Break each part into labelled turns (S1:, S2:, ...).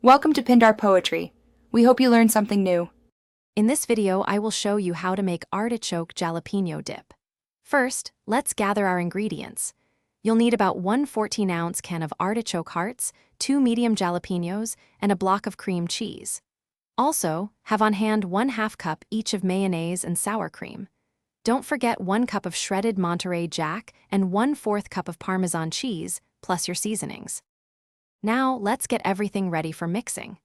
S1: Welcome to Pindar Poetry. We hope you learned something new.
S2: In this video, I will show you how to make artichoke jalapeno dip. First, let's gather our ingredients. You'll need about 1 14-ounce can of artichoke hearts, 2 medium jalapenos, and a block of cream cheese. Also, have on hand 1/2 cup each of mayonnaise and sour cream. Don't forget 1 cup of shredded Monterey Jack and 1/4 cup of Parmesan cheese, plus your seasonings. Now, let's get everything ready for mixing.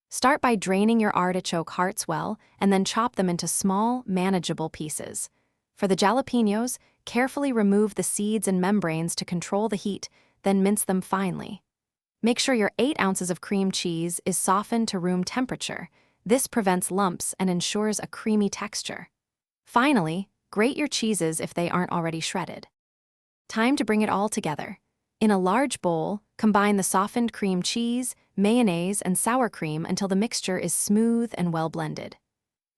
S2: Start by draining your artichoke hearts well and then chop them into small, manageable pieces. For the jalapenos, carefully remove the seeds and membranes to control the heat, then mince them finely. Make sure your 8 ounces of cream cheese is softened to room temperature. This prevents lumps and ensures a creamy texture. Finally, grate your cheeses if they aren't already shredded. Time to bring it all together. In a large bowl, combine the softened cream cheese, mayonnaise, and sour cream until the mixture is smooth and well blended.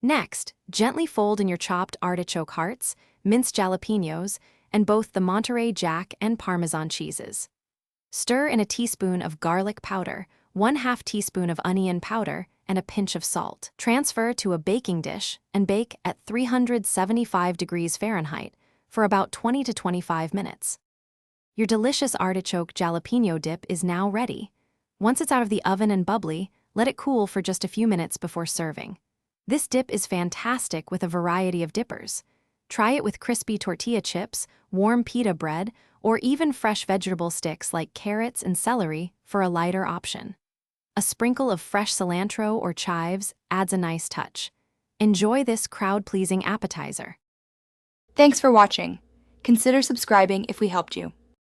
S2: Next, gently fold in your chopped artichoke hearts, minced jalapenos, and both the Monterey Jack and Parmesan cheeses. Stir in a teaspoon of garlic powder, 1/2 teaspoon of onion powder, and a pinch of salt. Transfer to a baking dish and bake at 375 degrees Fahrenheit for about 20 to 25 minutes. Your delicious artichoke jalapeno dip is now ready. Once it's out of the oven and bubbly, let it cool for just a few minutes before serving. This dip is fantastic with a variety of dippers. Try it with crispy tortilla chips, warm pita bread, or even fresh vegetable sticks like carrots and celery for a lighter option. A sprinkle of fresh cilantro or chives adds a nice touch. Enjoy this crowd-pleasing appetizer.
S1: Thanks for watching. Consider subscribing if we helped you.